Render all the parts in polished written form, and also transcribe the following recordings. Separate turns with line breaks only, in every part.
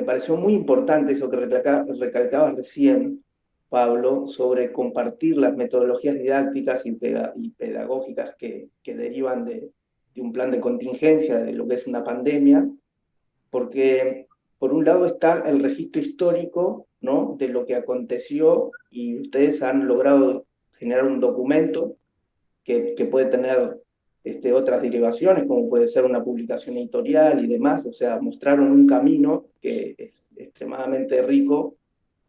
pareció muy importante eso que recalcabas recién, Pablo, sobre compartir las metodologías didácticas y pedagógicas que derivan de un plan de contingencia de lo que es una pandemia, porque por un lado está el registro histórico, ¿no?, de lo que aconteció y ustedes han logrado generar un documento que puede tener otras derivaciones, como puede ser una publicación editorial y demás, o sea, mostraron un camino que es extremadamente rico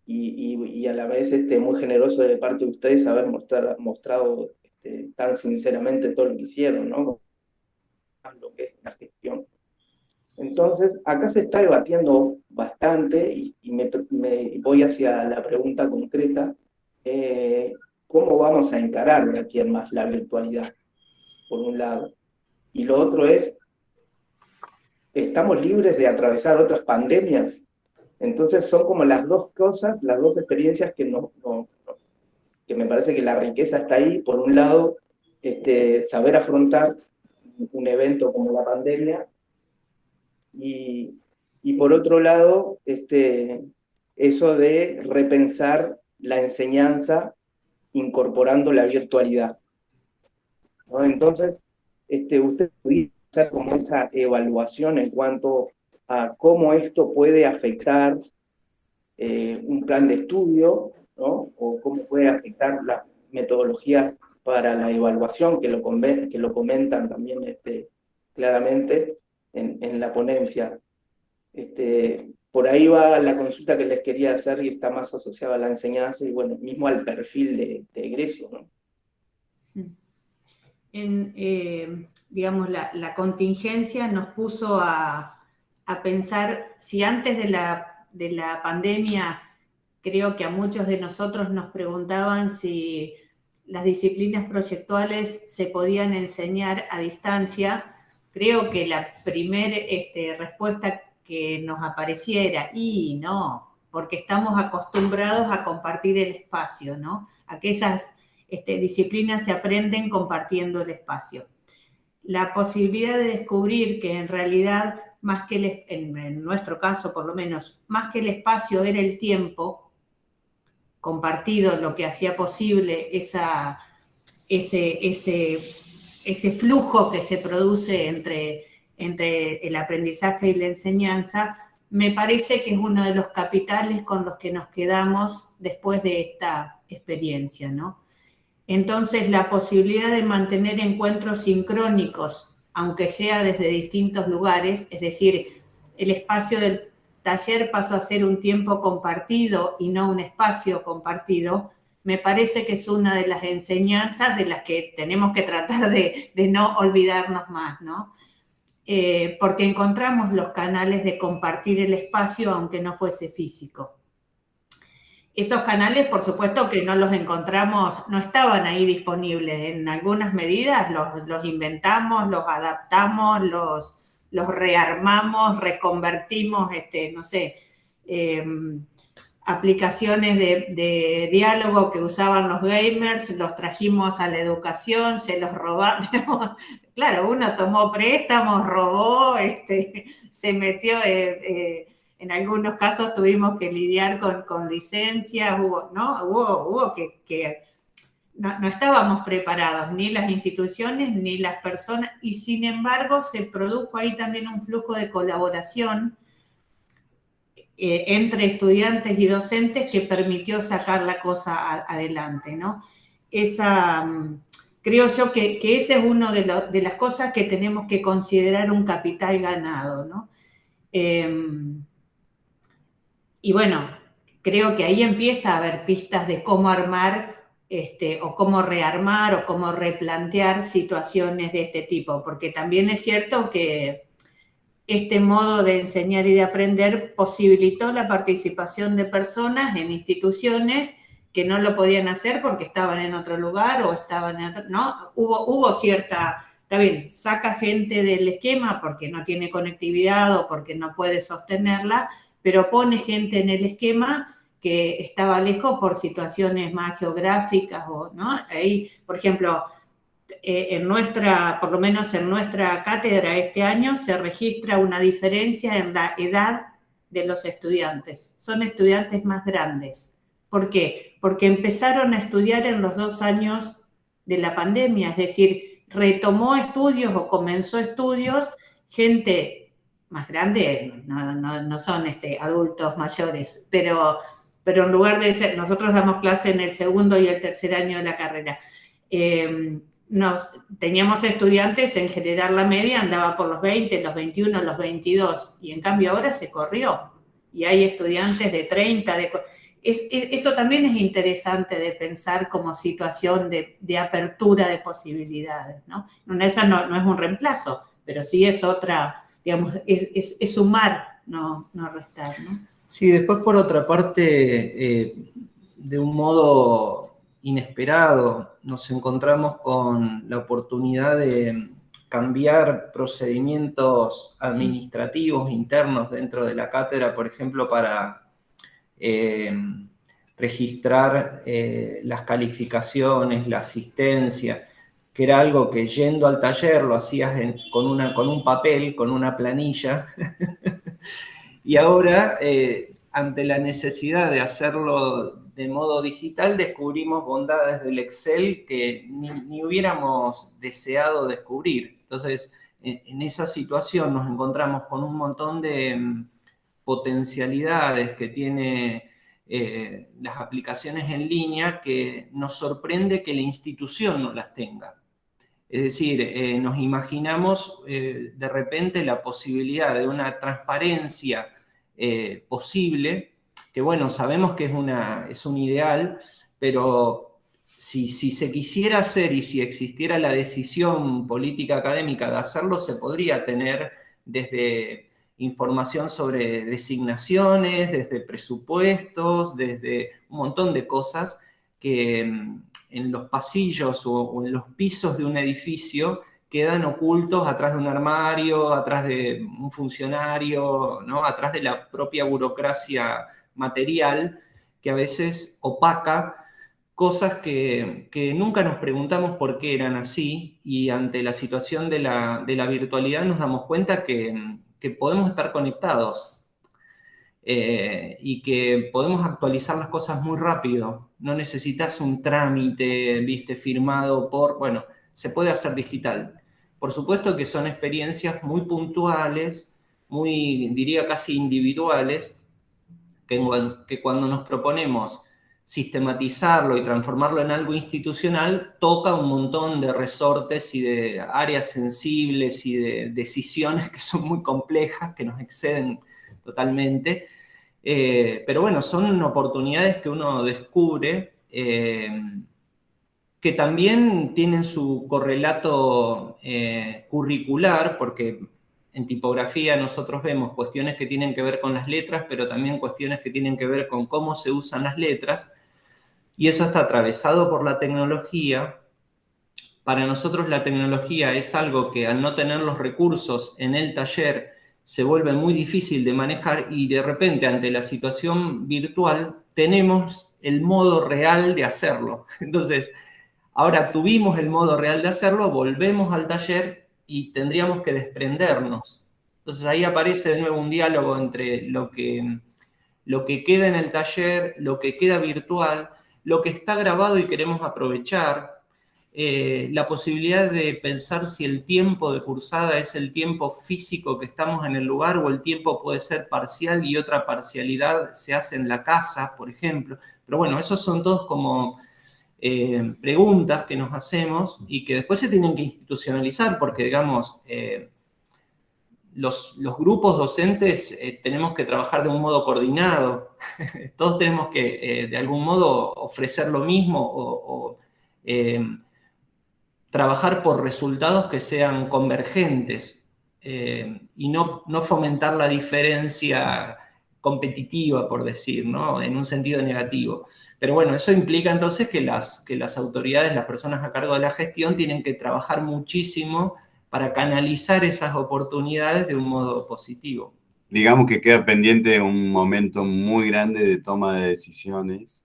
y a la vez muy generoso de parte de ustedes haber mostrado tan sinceramente todo lo que hicieron, ¿no? Lo que es la gestión. Entonces, acá se está debatiendo bastante y me voy hacia la pregunta concreta, ¿cómo vamos a encarar de aquí en más la virtualidad, por un lado? Y lo otro es, ¿estamos libres de atravesar otras pandemias? Entonces son como las dos cosas, las dos experiencias que me parece que la riqueza está ahí. Por un lado, saber afrontar un evento como la pandemia y, y por otro lado, eso de repensar la enseñanza incorporando la virtualidad, ¿no? Entonces, usted pudiera hacer como esa evaluación en cuanto a cómo esto puede afectar un plan de estudio, ¿no? O cómo puede afectar las metodologías para la evaluación, que lo comentan también claramente en la ponencia. Por ahí va la consulta que les quería hacer y está más asociada a la enseñanza y, bueno, mismo al perfil de egreso, ¿no?
Digamos, la contingencia nos puso a pensar, si antes de la pandemia creo que a muchos de nosotros nos preguntaban si las disciplinas proyectuales se podían enseñar a distancia, creo que la primera respuesta que nos apareciera, y no, porque estamos acostumbrados a compartir el espacio, ¿no? A que esas disciplinas se aprenden compartiendo el espacio. La posibilidad de descubrir que en realidad, más que en nuestro caso por lo menos, más que el espacio era el tiempo compartido lo que hacía posible ese flujo que se produce entre el aprendizaje y la enseñanza, me parece que es uno de los capitales con los que nos quedamos después de esta experiencia, ¿no? Entonces, la posibilidad de mantener encuentros sincrónicos, aunque sea desde distintos lugares, es decir, el espacio del taller pasó a ser un tiempo compartido y no un espacio compartido, me parece que es una de las enseñanzas de las que tenemos que tratar de no olvidarnos más, ¿no? Porque encontramos los canales de compartir el espacio, aunque no fuese físico. Esos canales, por supuesto que no los encontramos, no estaban ahí disponibles. En algunas medidas los inventamos, los adaptamos, los rearmamos, reconvertimos, no sé, aplicaciones de diálogo que usaban los gamers, los trajimos a la educación, se los robamos. Claro, uno tomó préstamos, robó, se metió... en algunos casos tuvimos que lidiar con licencias, hubo que no estábamos preparados, ni las instituciones ni las personas, y sin embargo se produjo ahí también un flujo de colaboración entre estudiantes y docentes que permitió sacar la cosa adelante, ¿no? Creo yo que ese es uno de las cosas que tenemos que considerar un capital ganado, ¿no? Y bueno, creo que ahí empieza a haber pistas de cómo armar o cómo rearmar o cómo replantear situaciones de este tipo, porque también es cierto que este modo de enseñar y de aprender posibilitó la participación de personas en instituciones que no lo podían hacer porque estaban en otro lugar o estaban en otro, ¿no? Hubo cierta, está bien, saca gente del esquema porque no tiene conectividad o porque no puede sostenerla, pero pone gente en el esquema que estaba lejos por situaciones más geográficas, ¿no? Ahí, por ejemplo, por lo menos en nuestra cátedra este año, se registra una diferencia en la edad de los estudiantes, son estudiantes más grandes. ¿Por qué? Porque empezaron a estudiar en los 2 años de la pandemia, es decir, retomó estudios o comenzó estudios gente más grande, no son adultos mayores, pero en lugar de ser, nosotros damos clase en el segundo y el tercer año de la carrera. Teníamos estudiantes, en general la media andaba por los 20, los 21, los 22, y en cambio ahora se corrió, y hay estudiantes de 30, eso también es interesante de pensar como situación de apertura de posibilidades, ¿no? Esa no es un reemplazo, pero sí es otra, digamos, es sumar, no restar, ¿no?
Sí, después por otra parte, de un modo inesperado, nos encontramos con la oportunidad de cambiar procedimientos administrativos internos dentro de la cátedra, por ejemplo, para registrar las calificaciones, la asistencia, que era algo que yendo al taller lo hacías con un papel, con una planilla, y ahora, ante la necesidad de hacerlo de modo digital, descubrimos bondades del Excel que ni hubiéramos deseado descubrir. Entonces, en esa situación nos encontramos con un montón de potencialidades que tiene las aplicaciones en línea que nos sorprende que la institución no las tenga. Es decir, nos imaginamos de repente la posibilidad de una transparencia posible, que bueno, sabemos que es un ideal, pero si se quisiera hacer y si existiera la decisión política académica de hacerlo, se podría tener desde información sobre designaciones, desde presupuestos, desde un montón de cosas que en los pasillos o en los pisos de un edificio quedan ocultos atrás de un armario, atrás de un funcionario, ¿no? Atrás de la propia burocracia material que a veces opaca cosas que nunca nos preguntamos por qué eran así, y ante la situación de la virtualidad nos damos cuenta que podemos estar conectados. Y que podemos actualizar las cosas muy rápido. No necesitas un trámite, viste, firmado bueno, se puede hacer digital. Por supuesto que son experiencias muy puntuales, muy, diría casi individuales, que cuando nos proponemos sistematizarlo y transformarlo en algo institucional, toca un montón de resortes y de áreas sensibles y de decisiones que son muy complejas, que nos exceden totalmente. Pero bueno, son oportunidades que uno descubre que también tienen su correlato curricular, porque en tipografía nosotros vemos cuestiones que tienen que ver con las letras, pero también cuestiones que tienen que ver con cómo se usan las letras, y eso está atravesado por la tecnología. Para nosotros la tecnología es algo que al no tener los recursos en el taller se vuelve muy difícil de manejar, y de repente ante la situación virtual tenemos el modo real de hacerlo. Entonces, ahora tuvimos el modo real de hacerlo, volvemos al taller y tendríamos que desprendernos. Entonces ahí aparece de nuevo un diálogo entre lo que queda en el taller, lo que queda virtual, lo que está grabado y queremos aprovechar, la posibilidad de pensar si el tiempo de cursada es el tiempo físico que estamos en el lugar, o el tiempo puede ser parcial y otra parcialidad se hace en la casa, por ejemplo. Pero bueno, esos son todos como preguntas que nos hacemos y que después se tienen que institucionalizar, porque digamos, los grupos docentes tenemos que trabajar de un modo coordinado. Todos tenemos que de algún modo ofrecer lo mismo o trabajar por resultados que sean convergentes, y no fomentar la diferencia competitiva, por decir, ¿no? En un sentido negativo. Pero bueno, eso implica entonces que las autoridades, las personas a cargo de la gestión, tienen que trabajar muchísimo para canalizar esas oportunidades de un modo positivo.
Digamos que queda pendiente un momento muy grande de toma de decisiones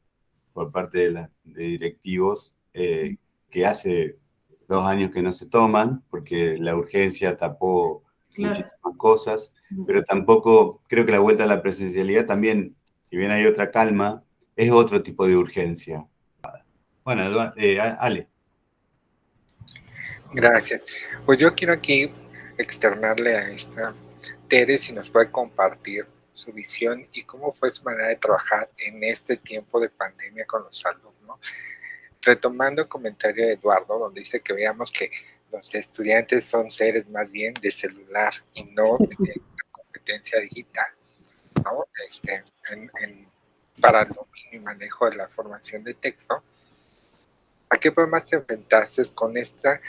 por parte de directivos que hace 2 años que no se toman, porque la urgencia tapó
Claro.
muchísimas cosas, pero tampoco creo que la vuelta a la presencialidad también, si bien hay otra calma, es otro tipo de urgencia. Bueno, Ale.
Gracias. Pues yo quiero aquí externarle a esta Tere si nos puede compartir su visión y cómo fue su manera de trabajar en este tiempo de pandemia con los alumnos. Retomando el comentario de Eduardo, donde dice que veamos que los estudiantes son seres más bien de celular y no de competencia digital, ¿no? Para el dominio y manejo de la formación de texto. ¿A qué podemos enfrentarse con esta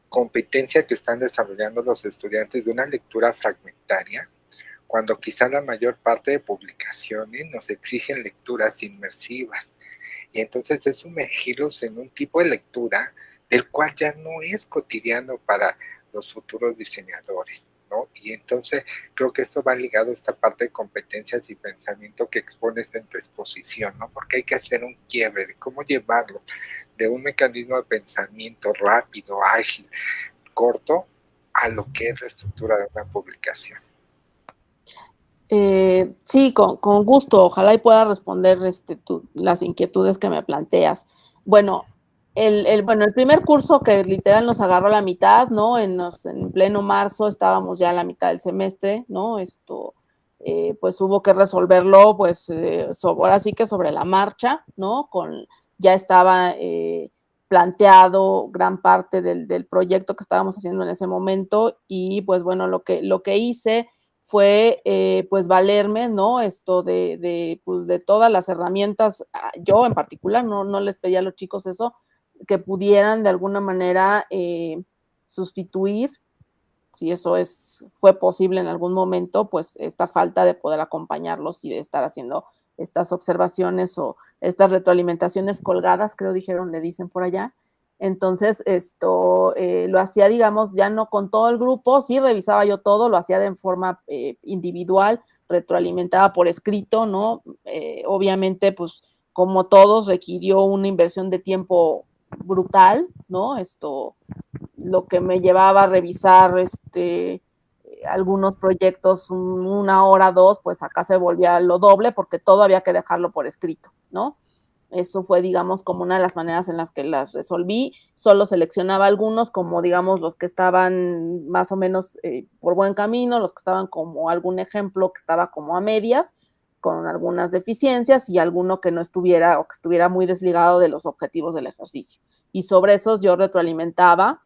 competencia que están desarrollando los estudiantes de una lectura fragmentaria, cuando quizá la mayor parte de publicaciones nos exigen lecturas inmersivas? Y entonces es sumergirlos en un tipo de lectura del cual ya no es cotidiano para los futuros diseñadores, ¿no? Y entonces creo que eso va ligado a esta parte de competencias y pensamiento que expones en tu exposición, ¿no? Porque hay que hacer un quiebre de cómo llevarlo de un mecanismo de pensamiento rápido, ágil, corto, a lo que es la estructura de una publicación.
Sí, con gusto. Ojalá y pueda responder las inquietudes que me planteas. Bueno, el primer curso que literal nos agarró la mitad, ¿no? En pleno marzo estábamos ya a la mitad del semestre, ¿no? Pues hubo que resolverlo, pues ahora sí que sobre la marcha, ¿no? Ya estaba planteado gran parte del proyecto que estábamos haciendo en ese momento y pues bueno, lo que hice fue pues valerme, ¿no? Pues, de todas las herramientas, yo en particular, no les pedí a los chicos eso, que pudieran de alguna manera sustituir, si eso fue posible en algún momento, pues esta falta de poder acompañarlos y de estar haciendo estas observaciones o estas retroalimentaciones colgadas, creo le dicen por allá. Entonces, lo hacía, digamos, ya no con todo el grupo, sí revisaba yo todo, lo hacía de forma individual, retroalimentaba por escrito, ¿no? Obviamente, pues, como todos, requirió una inversión de tiempo brutal, ¿no? Lo que me llevaba a revisar, algunos proyectos 1 hora, 2, pues acá se volvía lo doble porque todo había que dejarlo por escrito, ¿no? Eso fue, digamos, como una de las maneras en las que las resolví. Solo seleccionaba algunos como, digamos, los que estaban más o menos por buen camino, los que estaban como algún ejemplo que estaba como a medias, con algunas deficiencias y alguno que no estuviera o que estuviera muy desligado de los objetivos del ejercicio. Y sobre esos yo retroalimentaba,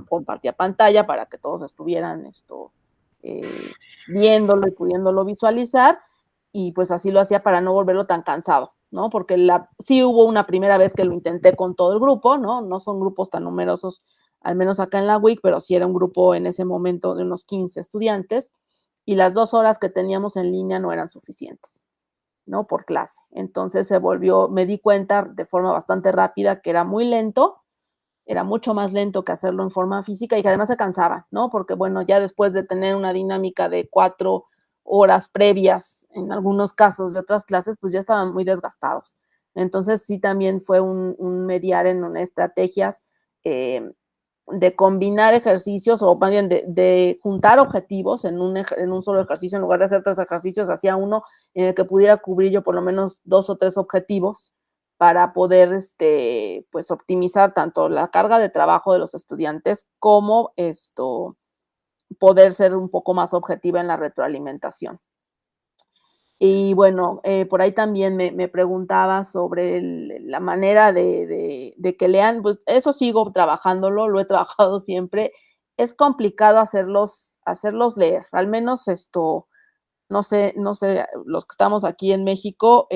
compartía pantalla para que todos estuvieran viéndolo y pudiéndolo visualizar, y pues así lo hacía para no volverlo tan cansado, ¿no? Porque sí hubo una primera vez que lo intenté con todo el grupo, ¿no? No son grupos tan numerosos, al menos acá en la WIC, pero sí era un grupo en ese momento de unos 15 estudiantes, y las 2 horas que teníamos en línea no eran suficientes, ¿no? Por clase. Entonces me di cuenta de forma bastante rápida que era muy lento, era mucho más lento que hacerlo en forma física y que además se cansaba, ¿no? Porque, bueno, ya después de tener una dinámica de 4 horas previas, en algunos casos de otras clases, pues ya estaban muy desgastados. Entonces, sí, también fue un mediar en estrategias de combinar ejercicios o más bien de juntar objetivos en un solo ejercicio. En lugar de hacer 3 ejercicios, hacía uno en el que pudiera cubrir yo por lo menos 2 o 3 objetivos para poder pues optimizar tanto la carga de trabajo de los estudiantes como poder ser un poco más objetiva en la retroalimentación. Y bueno, por ahí también me preguntaba sobre la manera de que lean, pues eso sigo trabajándolo, lo he trabajado siempre. Es complicado hacerlos leer, al menos no sé, los que estamos aquí en México,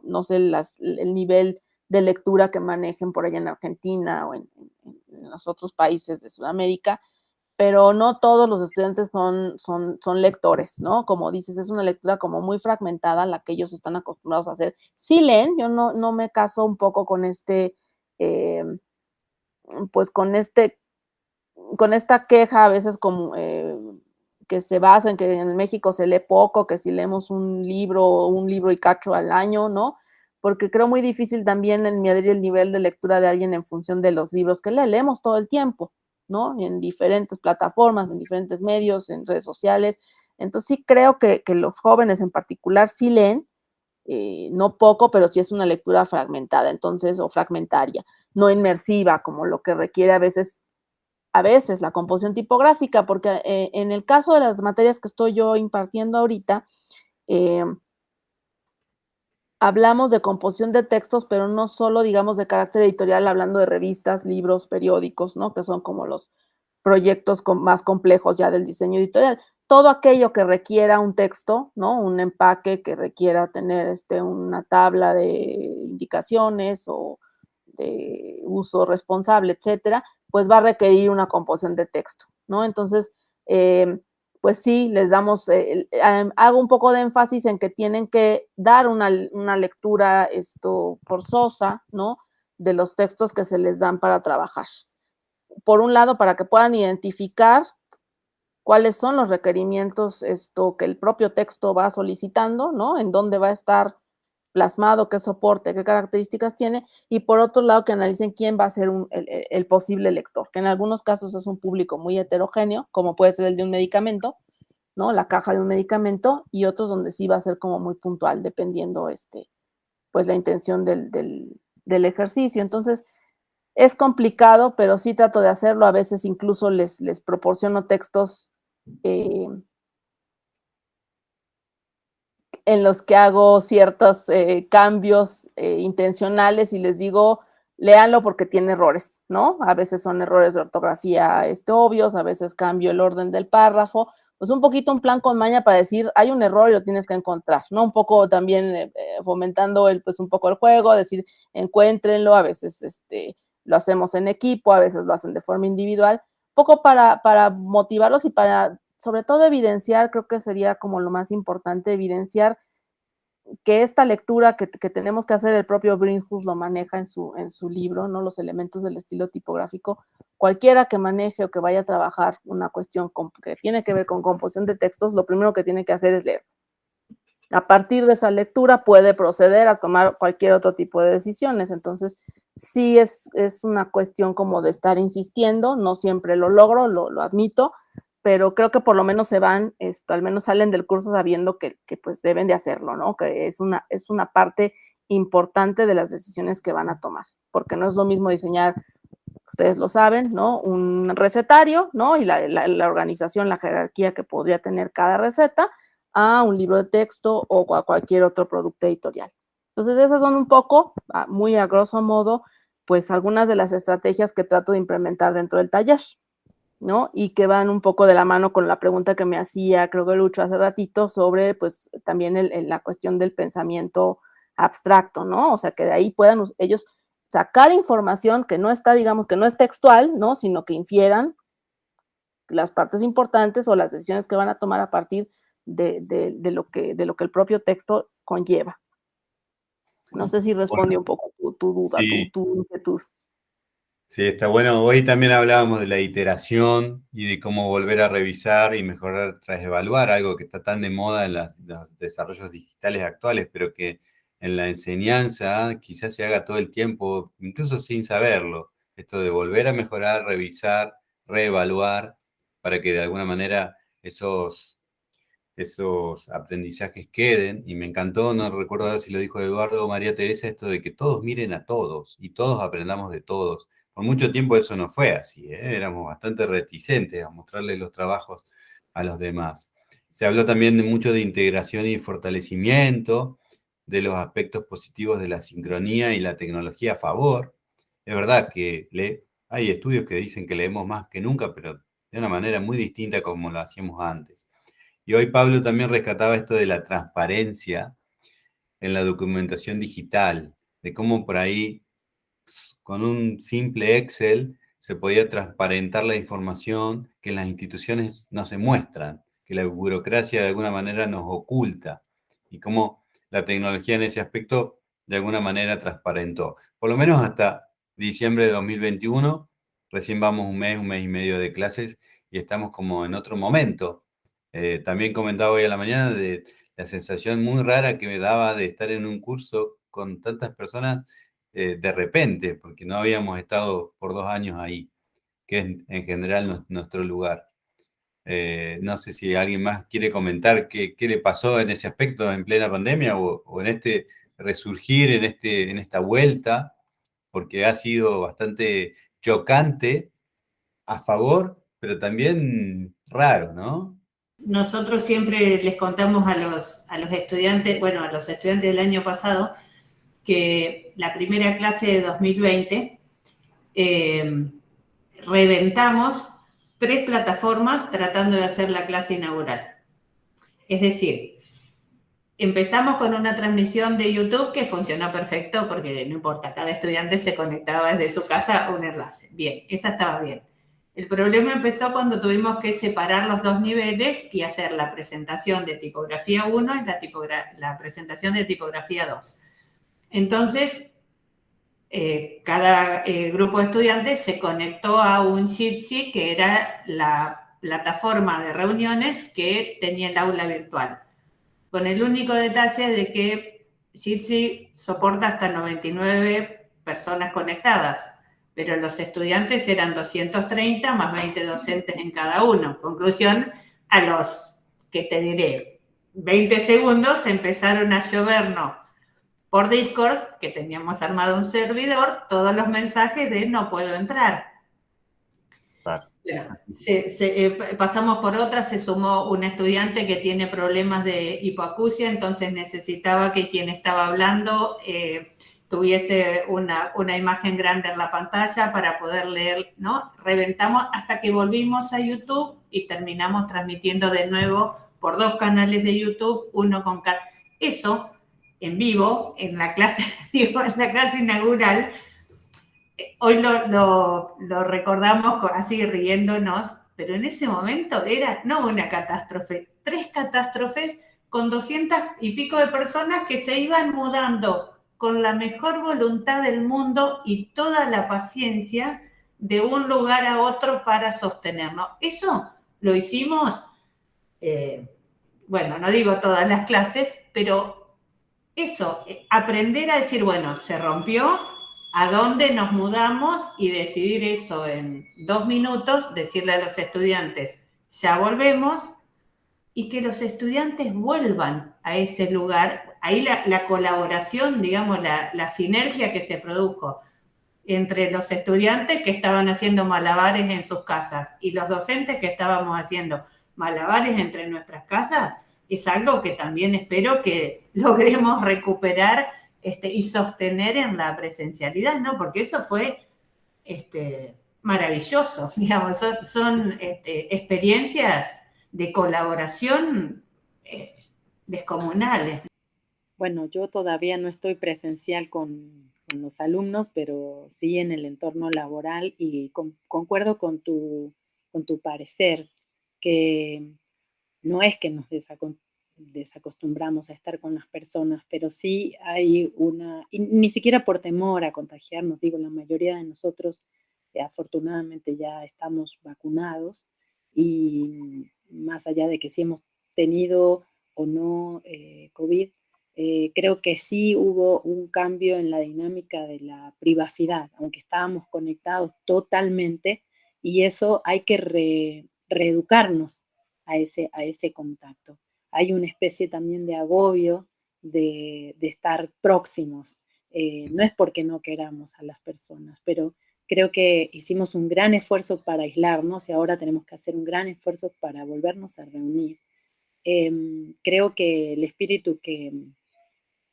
no sé el nivel de lectura que manejen por allá en Argentina o en los otros países de Sudamérica, pero no todos los estudiantes son lectores, ¿no? Como dices, es una lectura como muy fragmentada la que ellos están acostumbrados a hacer. Sí leen, yo no me caso un poco con pues con esta queja a veces como que se basa en que en México se lee poco, que si leemos un libro y cacho al año, ¿no? Porque creo muy difícil también medir el nivel de lectura de alguien en función de los libros que leemos todo el tiempo, ¿no? En diferentes plataformas, en diferentes medios, en redes sociales. Entonces sí creo que los jóvenes en particular sí leen, no poco, pero sí es una lectura fragmentada, entonces, o fragmentaria, no inmersiva, como lo que requiere a veces la composición tipográfica, porque en el caso de las materias que estoy yo impartiendo ahorita, eh, hablamos de composición de textos, pero no solo, digamos, de carácter editorial, hablando de revistas, libros, periódicos, ¿no? Que son como los proyectos más complejos ya del diseño editorial. Todo aquello que requiera un texto, ¿no? Un empaque que requiera tener una tabla de indicaciones o de uso responsable, etcétera, pues va a requerir una composición de texto, ¿no? Entonces, pues sí, les damos, hago un poco de énfasis en que tienen que dar una lectura forzosa, ¿no? De los textos que se les dan para trabajar. Por un lado, para que puedan identificar cuáles son los requerimientos que el propio texto va solicitando, ¿no? En dónde va a estar plasmado, qué soporte, qué características tiene, y por otro lado que analicen quién va a ser el posible lector, que en algunos casos es un público muy heterogéneo, como puede ser el de un medicamento, ¿no? La caja de un medicamento, y otros donde sí va a ser como muy puntual, dependiendo pues la intención del ejercicio. Entonces, es complicado, pero sí trato de hacerlo. A veces incluso les proporciono textos en los que hago ciertos cambios intencionales y les digo, léanlo porque tiene errores, ¿no? A veces son errores de ortografía obvios, a veces cambio el orden del párrafo. Pues un poquito un plan con maña para decir, hay un error y lo tienes que encontrar, ¿no? Un poco también fomentando pues un poco el juego, decir, encuéntrenlo, a veces lo hacemos en equipo, a veces lo hacen de forma individual, un poco para motivarlos y para, sobre todo, evidenciar, creo que sería como lo más importante, evidenciar que esta lectura que tenemos que hacer, el propio Brinkhus lo maneja en su libro, ¿no? Los elementos del estilo tipográfico. Cualquiera que maneje o que vaya a trabajar una cuestión que tiene que ver con composición de textos, lo primero que tiene que hacer es leer. A partir de esa lectura puede proceder a tomar cualquier otro tipo de decisiones. Entonces, sí es una cuestión como de estar insistiendo, no siempre lo logro, lo admito, pero creo que por lo menos se van, al menos salen del curso sabiendo que pues deben de hacerlo, ¿no? Que es una parte importante de las decisiones que van a tomar, porque no es lo mismo diseñar, ustedes lo saben, ¿no? Un recetario, ¿no? Y la organización, la jerarquía que podría tener cada receta, a un libro de texto o a cualquier otro producto editorial. Entonces, esas son un poco, muy a grosso modo, pues algunas de las estrategias que trato de implementar dentro del taller, ¿no? Y que van un poco de la mano con la pregunta que me hacía, creo que Lucho hace ratito, sobre, pues, también la cuestión del pensamiento abstracto, ¿no? O sea, que de ahí puedan ellos sacar información que no está, digamos, que no es textual, ¿no? Sino que infieran las partes importantes o las decisiones que van a tomar a partir de lo que el propio texto conlleva. No sé si responde un poco tu duda,
Sí.
tu inquietud.
Sí, está bueno. Hoy también hablábamos de la iteración y de cómo volver a revisar y mejorar tras evaluar, algo que está tan de moda en los desarrollos digitales actuales, pero que en la enseñanza quizás se haga todo el tiempo, incluso sin saberlo. Esto de volver a mejorar, revisar, reevaluar, para que de alguna manera esos aprendizajes queden. Y me encantó, no recuerdo ver si lo dijo Eduardo o María Teresa, esto de que todos miren a todos y todos aprendamos de todos. Por mucho tiempo eso no fue así, ¿eh? Éramos bastante reticentes a mostrarle los trabajos a los demás. Se habló también mucho de integración y fortalecimiento, de los aspectos positivos de la sincronía y la tecnología a favor. Es verdad que hay estudios que dicen que leemos más que nunca, pero de una manera muy distinta como lo hacíamos antes. Y hoy Pablo también rescataba esto de la transparencia en la documentación digital, de cómo por ahí con un simple Excel se podía transparentar la información que en las instituciones no se muestran, que la burocracia de alguna manera nos oculta, y cómo la tecnología en ese aspecto de alguna manera transparentó. Por lo menos hasta diciembre de 2021, recién vamos un mes y medio de clases y estamos como en otro momento. También comentaba hoy a la mañana de la sensación muy rara que me daba de estar en un curso con tantas personas de repente, porque no habíamos estado por 2 años ahí. que es en general nuestro lugar. No sé si alguien más quiere comentar qué le pasó en ese aspecto en plena pandemia o en este resurgir, en esta vuelta, porque ha sido bastante chocante a favor, pero también raro, ¿no?
Nosotros siempre les contamos a los estudiantes, bueno, a los estudiantes del año pasado, que la primera clase de 2020 reventamos 3 plataformas tratando de hacer la clase inaugural. Es decir, empezamos con una transmisión de YouTube que funcionó perfecto porque no importa, cada estudiante se conectaba desde su casa a un enlace. Bien, esa estaba bien. El problema empezó cuando tuvimos que separar los 2 niveles y hacer la presentación de tipografía 1 y la presentación de tipografía 2. Entonces, cada grupo de estudiantes se conectó a un Jitsi, que era la plataforma de reuniones que tenía el aula virtual, con el único detalle de que Jitsi soporta hasta 99 personas conectadas, pero los estudiantes eran 230 más 20 docentes en cada uno. Conclusión, a los, que te diré, 20 segundos empezaron a llovernos por Discord, que teníamos armado un servidor, todos los mensajes de no puedo entrar.
Claro.
Bueno, pasamos por otra, se sumó un estudiante que tiene problemas de hipoacusia, entonces necesitaba que quien estaba hablando tuviese una imagen grande en la pantalla para poder leer, ¿no? Reventamos hasta que volvimos a YouTube y terminamos transmitiendo de nuevo por 2 canales de YouTube, uno con cada... Eso, en vivo, en la clase, digo, en la clase inaugural. Hoy lo recordamos así riéndonos, pero en ese momento era no una catástrofe, 3 catástrofes con 200 y pico de personas que se iban mudando con la mejor voluntad del mundo y toda la paciencia de un lugar a otro para sostenernos. Eso lo hicimos, bueno, no digo todas las clases, pero eso, aprender a decir, bueno, se rompió, a dónde nos mudamos y decidir eso en 2 minutos, decirle a los estudiantes, ya volvemos, y que los estudiantes vuelvan a ese lugar. Ahí la colaboración, digamos, la sinergia que se produjo entre los estudiantes que estaban haciendo malabares en sus casas y los docentes que estábamos haciendo malabares entre nuestras casas, es algo que también espero que logremos recuperar y sostener en la presencialidad, ¿no? Porque eso fue maravilloso, digamos, son experiencias de colaboración descomunales.
Bueno, yo todavía no estoy presencial con los alumnos, pero sí en el entorno laboral y concuerdo con tu parecer, que no es que nos desacostumbramos a estar con las personas, pero sí hay y ni siquiera por temor a contagiarnos, digo, la mayoría de nosotros afortunadamente ya estamos vacunados y más allá de que si hemos tenido o no COVID, creo que sí hubo un cambio en la dinámica de la privacidad, aunque estábamos conectados totalmente, y eso hay que reeducarnos a ese contacto. Hay una especie también de agobio de estar próximos. No es porque no queramos a las personas, pero creo que hicimos un gran esfuerzo para aislarnos y ahora tenemos que hacer un gran esfuerzo para volvernos a reunir. Creo que el espíritu que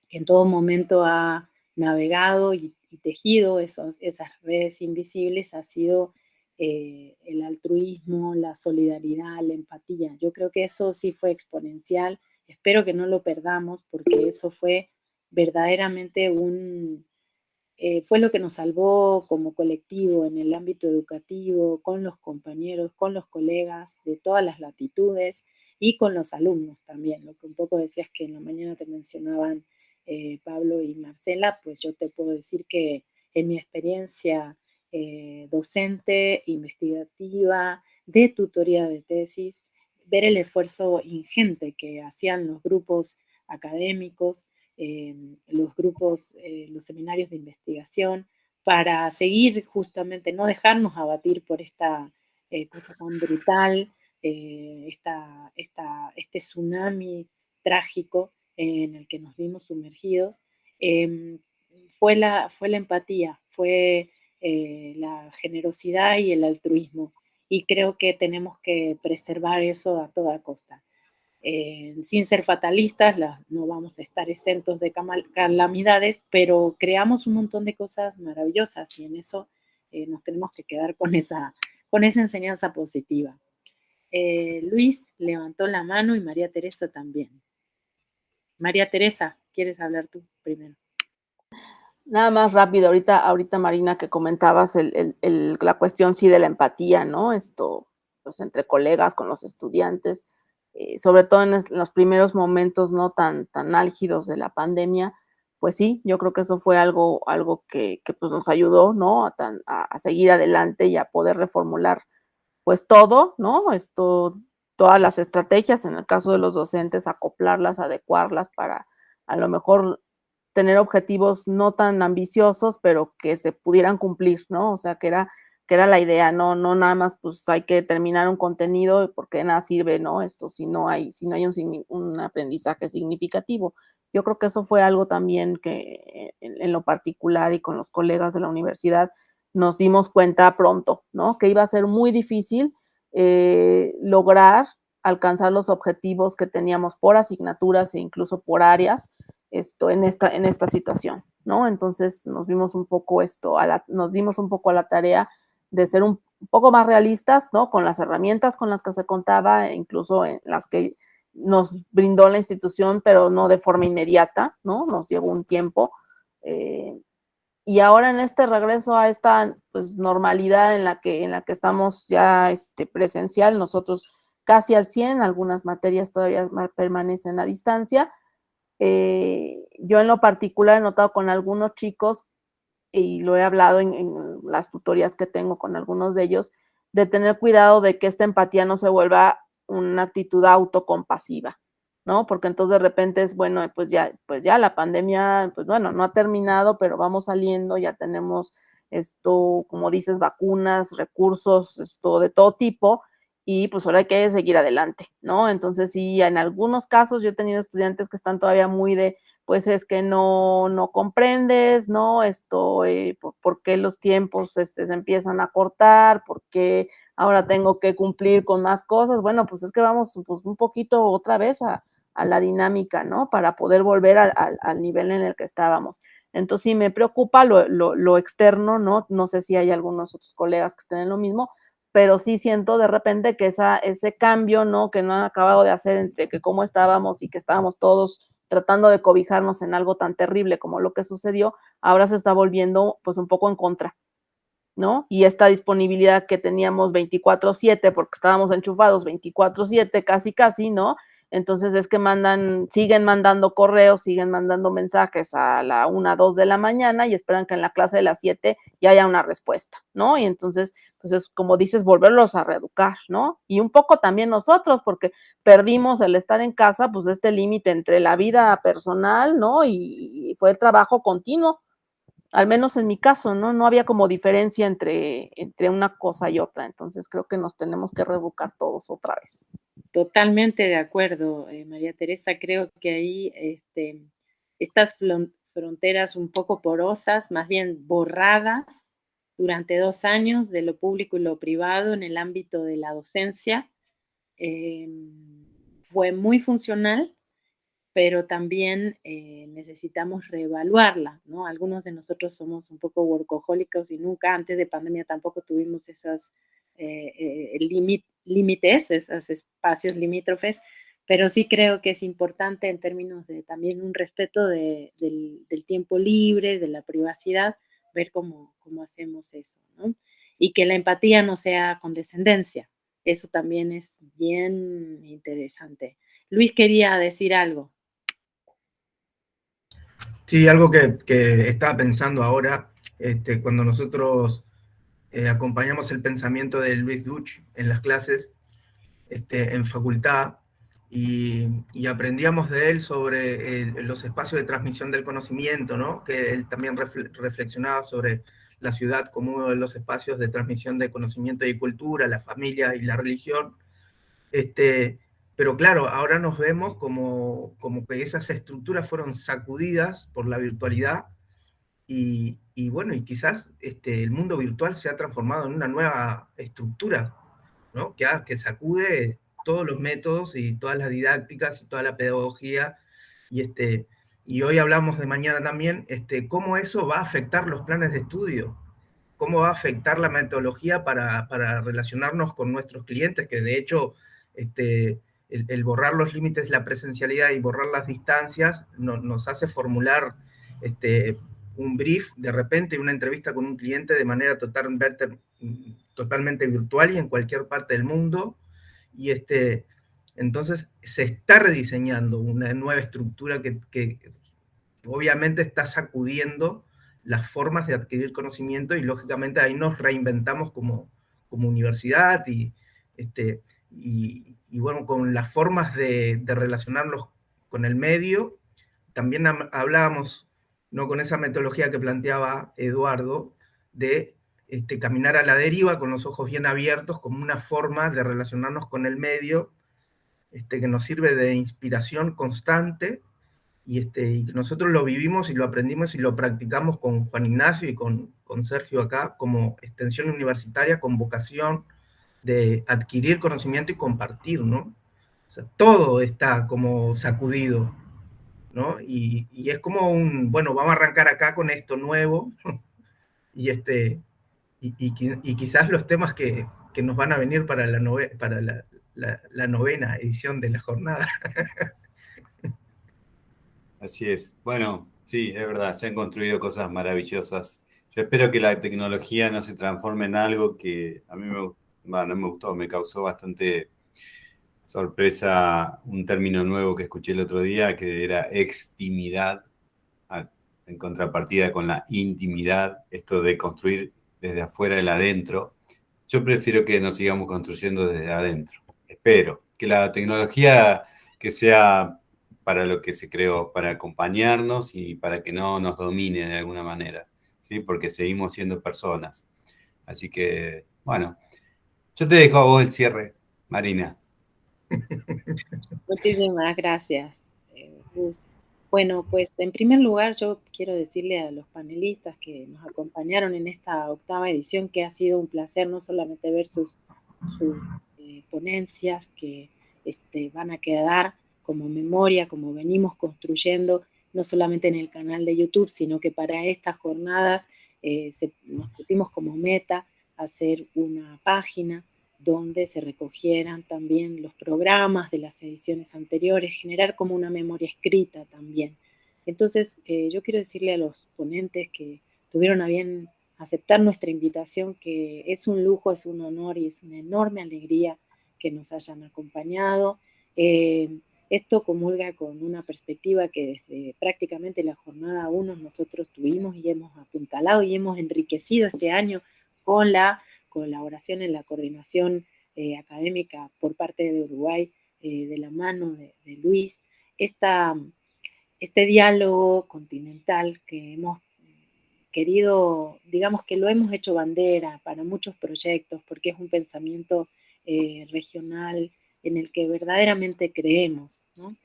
en todo momento ha navegado y tejido esas redes invisibles ha sido el altruismo, la solidaridad, la empatía. Yo creo que eso sí fue exponencial. Espero que no lo perdamos porque eso fue verdaderamente fue lo que nos salvó como colectivo en el ámbito educativo, con los compañeros, con los colegas de todas las latitudes y con los alumnos también. Lo que un poco decías que en la mañana te mencionaban Pablo y Marcela, pues yo te puedo decir que en mi experiencia docente, investigativa, de tutoría de tesis, ver el esfuerzo ingente que hacían los grupos académicos, los grupos, los seminarios de investigación, para seguir justamente, no dejarnos abatir por esta cosa tan brutal, este tsunami trágico en el que nos vimos sumergidos, fue la empatía, fue la generosidad y el altruismo. Y creo que tenemos que preservar eso a toda costa. Sin ser fatalistas, no vamos a estar exentos de calamidades, pero creamos un montón de cosas maravillosas y en eso nos tenemos que quedar con esa enseñanza positiva. Luis levantó la mano y María Teresa también. María Teresa, ¿quieres hablar tú primero?
Nada más rápido, ahorita Marina, que comentabas la cuestión sí de la empatía, ¿no? Pues entre colegas, con los estudiantes, sobre todo en los primeros momentos no tan álgidos de la pandemia, pues sí, yo creo que eso fue algo que pues nos ayudó, ¿no? A seguir adelante y a poder reformular pues todo, ¿no? Todas las estrategias, en el caso de los docentes, acoplarlas, adecuarlas para a lo mejor tener objetivos no tan ambiciosos, pero que se pudieran cumplir, ¿no? O sea, que era la idea, no nada más, pues hay que terminar un contenido porque nada sirve, ¿no? Si no hay un aprendizaje significativo. Yo creo que eso fue algo también que en lo particular y con los colegas de la universidad nos dimos cuenta pronto, ¿no? Que iba a ser muy difícil lograr alcanzar los objetivos que teníamos por asignaturas e incluso por áreas en esta situación, ¿no? Entonces nos dimos un poco a la tarea de ser un poco más realistas, ¿no? Con las herramientas con las que se contaba, incluso en las que nos brindó la institución, pero no de forma inmediata, ¿no? Nos llevó un tiempo. Y ahora en este regreso a esta pues, normalidad en la que estamos ya presencial, nosotros casi al 100, algunas materias todavía permanecen a distancia. Yo en lo particular he notado con algunos chicos, y lo he hablado en las tutorías que tengo con algunos de ellos, de tener cuidado de que esta empatía no se vuelva una actitud autocompasiva, ¿no? Porque entonces de repente es, bueno, pues ya la pandemia, pues bueno, no ha terminado, pero vamos saliendo, ya tenemos como dices, vacunas, recursos, de todo tipo, y pues ahora hay que seguir adelante, ¿no? Entonces sí, en algunos casos yo he tenido estudiantes que están todavía muy de, pues es que no comprendes, ¿no? ¿Por qué los tiempos se empiezan a cortar? ¿Por qué ahora tengo que cumplir con más cosas? Bueno, pues es que vamos pues, un poquito otra vez a la dinámica, ¿no? Para poder volver al nivel en el que estábamos. Entonces sí me preocupa lo externo, ¿no? No sé si hay algunos otros colegas que estén en lo mismo, pero sí siento de repente que ese cambio, ¿no? Que no han acabado de hacer entre que cómo estábamos y que estábamos todos tratando de cobijarnos en algo tan terrible como lo que sucedió, ahora se está volviendo pues un poco en contra, ¿no? Y esta disponibilidad que teníamos 24/7, porque estábamos enchufados 24/7 casi, ¿no? Entonces es que siguen mandando correos, siguen mandando mensajes a la 1, 2 de la mañana y esperan que en la clase de las 7 ya haya una respuesta, ¿no? Y entonces, pues es como dices, volverlos a reeducar, ¿no? Y un poco también nosotros, porque perdimos el estar en casa, pues este límite entre la vida personal, ¿no? Y fue el trabajo continuo, al menos en mi caso, ¿no? No había como diferencia entre una cosa y otra, entonces creo que nos tenemos que reeducar todos otra vez.
Totalmente de acuerdo, María Teresa. Creo que ahí estas fronteras un poco porosas, más bien borradas durante 2 años de lo público y lo privado en el ámbito de la docencia, fue muy funcional, pero también necesitamos reevaluarla, ¿no? Algunos de nosotros somos un poco workahólicos y nunca antes de pandemia tampoco tuvimos esos límites, esos espacios limítrofes, pero sí creo que es importante en términos de también un respeto del tiempo libre, de la privacidad, ver cómo hacemos eso, ¿no? Y que la empatía no sea condescendencia. Eso también es bien interesante. Luis quería decir algo.
Sí, algo que estaba pensando ahora, cuando nosotros acompañamos el pensamiento de Luis Duch en las clases, en facultad, y aprendíamos de él sobre los espacios de transmisión del conocimiento, ¿no? Que él también reflexionaba sobre la ciudad como uno de los espacios de transmisión de conocimiento y cultura, la familia y la religión. Pero claro, ahora nos vemos como que esas estructuras fueron sacudidas por la virtualidad y bueno, y quizás el mundo virtual se ha transformado en una nueva estructura, ¿no? Que sacude todos los métodos y todas las didácticas y toda la pedagogía. Y hoy hablamos de mañana también, cómo eso va a afectar los planes de estudio, cómo va a afectar la metodología para relacionarnos con nuestros clientes, que de hecho el borrar los límites de la presencialidad y borrar las distancias nos hace formular un brief, de repente una entrevista con un cliente de manera totalmente virtual y en cualquier parte del mundo, y entonces se está rediseñando una nueva estructura que obviamente está sacudiendo las formas de adquirir conocimiento y lógicamente ahí nos reinventamos como universidad y bueno, con las formas de relacionarnos con el medio. También hablábamos, ¿no?, con esa metodología que planteaba Eduardo, de caminar a la deriva con los ojos bien abiertos como una forma de relacionarnos con el medio que nos sirve de inspiración constante y que nosotros lo vivimos y lo aprendimos y lo practicamos con Juan Ignacio y con Sergio acá como extensión universitaria con vocación de adquirir conocimiento y compartir, ¿no? O sea, todo está como sacudido, ¿no? Y es como bueno, vamos a arrancar acá con esto nuevo y quizás los temas que nos van a venir para la novena edición de la jornada.
Así es. Bueno, sí, es verdad, se han construido cosas maravillosas. Yo espero que la tecnología no se transforme en algo que a mí no me gustó, me causó bastante sorpresa un término nuevo que escuché el otro día, que era extimidad, en contrapartida con la intimidad, esto de construir desde afuera el adentro. Yo prefiero que nos sigamos construyendo desde adentro. Espero que la tecnología que sea para lo que se creó, para acompañarnos y para que no nos domine de alguna manera, ¿sí? Porque seguimos siendo personas. Así que, bueno, yo te dejo a vos el cierre, Marina.
Muchísimas gracias, Gus. Bueno, pues en primer lugar yo quiero decirle a los panelistas que nos acompañaron en esta 8ª edición que ha sido un placer no solamente ver sus ponencias que van a quedar como memoria, como venimos construyendo, no solamente en el canal de YouTube, sino que para estas jornadas nos pusimos como meta hacer una página donde se recogieran también los programas de las ediciones anteriores, generar como una memoria escrita también. Entonces, yo quiero decirle a los ponentes que tuvieron a bien aceptar nuestra invitación, que es un lujo, es un honor y es una enorme alegría que nos hayan acompañado. Esto comulga con una perspectiva que desde prácticamente la jornada 1 nosotros tuvimos y hemos apuntalado y hemos enriquecido este año con la colaboración en la coordinación académica por parte de Uruguay, de la mano de Luis, este diálogo continental que hemos querido, digamos que lo hemos hecho bandera para muchos proyectos, porque es un pensamiento regional en el que verdaderamente creemos, ¿no?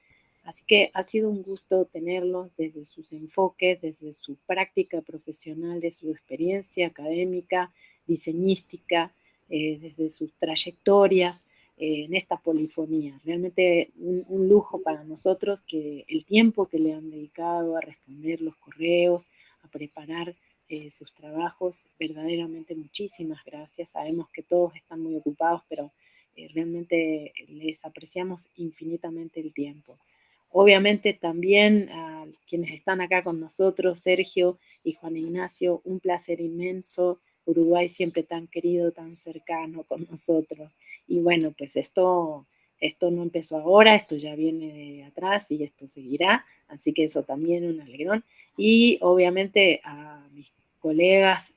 Así que ha sido un gusto tenerlos desde sus enfoques, desde su práctica profesional, de su experiencia académica, diseñística, desde sus trayectorias en esta polifonía. Realmente un lujo para nosotros que el tiempo que le han dedicado a responder los correos, a preparar sus trabajos, verdaderamente muchísimas gracias. Sabemos que todos están muy ocupados, pero realmente les apreciamos infinitamente el tiempo. Obviamente también a quienes están acá con nosotros, Sergio y Juan Ignacio, un placer inmenso. Uruguay siempre tan querido, tan cercano con nosotros. Y bueno, pues esto no empezó ahora, esto ya viene de atrás y esto seguirá, así que eso también un alegrón. Y obviamente a mis colegas,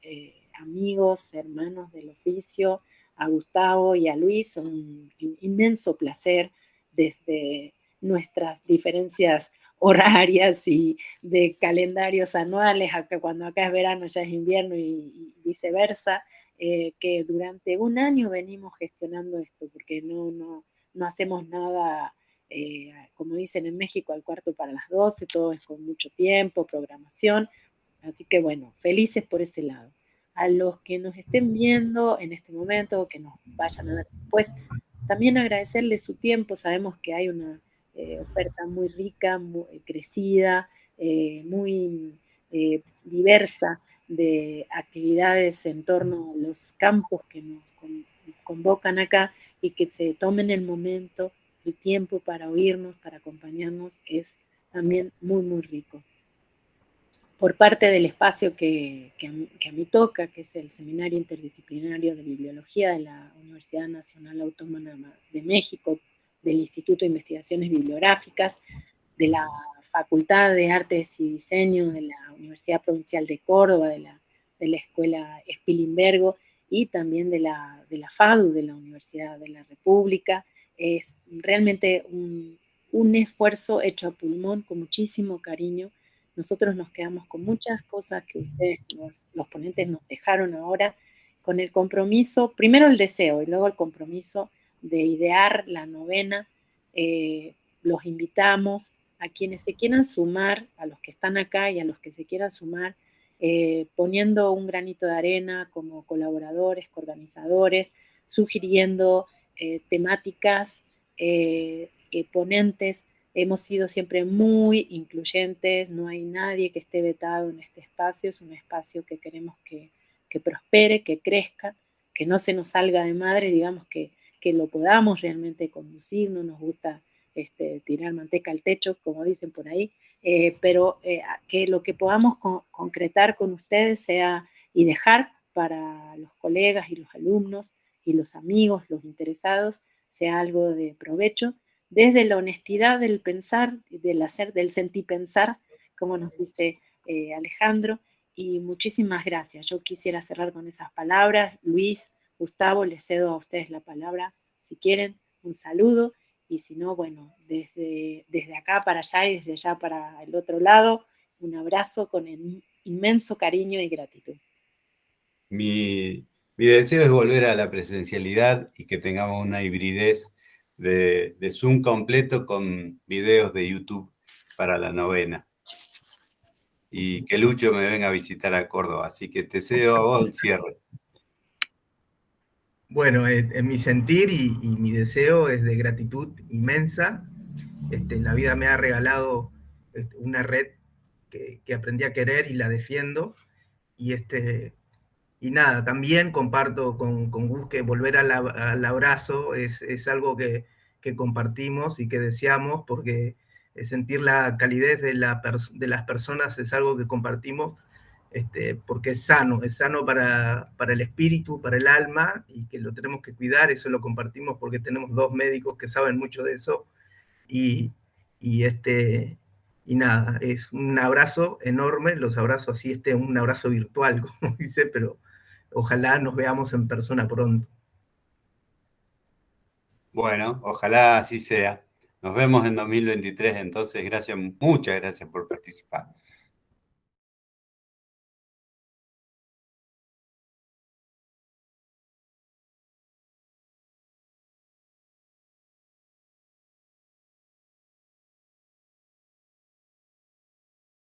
amigos, hermanos del oficio, a Gustavo y a Luis, un inmenso placer desde nuestras diferencias horarias y de calendarios anuales, cuando acá es verano ya es invierno y viceversa, que durante un año venimos gestionando esto, porque no hacemos nada, como dicen en México, al cuarto para las 12, todo es con mucho tiempo, programación, así que bueno, felices por ese lado. A los que nos estén viendo en este momento, que nos vayan a ver después, también agradecerles su tiempo, sabemos que hay una oferta muy rica, muy crecida, muy diversa de actividades en torno a los campos que nos convocan acá y que se tomen el momento, el tiempo para oírnos, para acompañarnos, es también muy, muy rico. Por parte del espacio que a mí toca, que es el Seminario Interdisciplinario de Bibliología de la Universidad Nacional Autónoma de México, del Instituto de Investigaciones Bibliográficas, de la Facultad de Artes y Diseño de la Universidad Provincial de Córdoba, de la Escuela Spilimbergo y también de la FADU, de la Universidad de la República. Es realmente un esfuerzo hecho a pulmón, con muchísimo cariño. Nosotros nos quedamos con muchas cosas que ustedes, los ponentes, nos dejaron ahora, con el compromiso, primero el deseo y luego el compromiso de idear la novena. Los invitamos a quienes se quieran sumar, a los que están acá y a los que se quieran sumar, poniendo un granito de arena como colaboradores, coorganizadores, sugiriendo temáticas, ponentes. Hemos sido siempre muy incluyentes, no hay nadie que esté vetado en este espacio, es un espacio que queremos que prospere, que crezca, que no se nos salga de madre, digamos que lo podamos realmente conducir, no nos gusta tirar manteca al techo, como dicen por ahí, pero que lo que podamos concretar con ustedes sea y dejar para los colegas y los alumnos y los amigos, los interesados, sea algo de provecho, desde la honestidad del pensar, del hacer, del sentipensar, como nos dice Alejandro, y muchísimas gracias. Yo quisiera cerrar con esas palabras. Luis, Gustavo, les cedo a ustedes la palabra, si quieren, un saludo, y si no, bueno, desde acá para allá y desde allá para el otro lado, un abrazo con inmenso cariño y gratitud.
Mi deseo es volver a la presencialidad y que tengamos una hibridez de Zoom completo con videos de YouTube para la novena. Y que Lucho me venga a visitar a Córdoba, así que te cedo a vos el cierre.
Bueno, en mi sentir y mi deseo es de gratitud inmensa. La vida me ha regalado una red que aprendí a querer y la defiendo. Y, y nada, también comparto con Gus que volver al abrazo es algo que compartimos y que deseamos, porque sentir la calidez de las personas es algo que compartimos, porque es sano para el espíritu, para el alma, y que lo tenemos que cuidar. Eso lo compartimos porque tenemos dos médicos que saben mucho de eso, y nada, es un abrazo enorme, los abrazos así, un abrazo virtual, como dice, pero ojalá nos veamos en persona pronto.
Bueno, ojalá así sea. Nos vemos en 2023, entonces, muchas gracias por participar.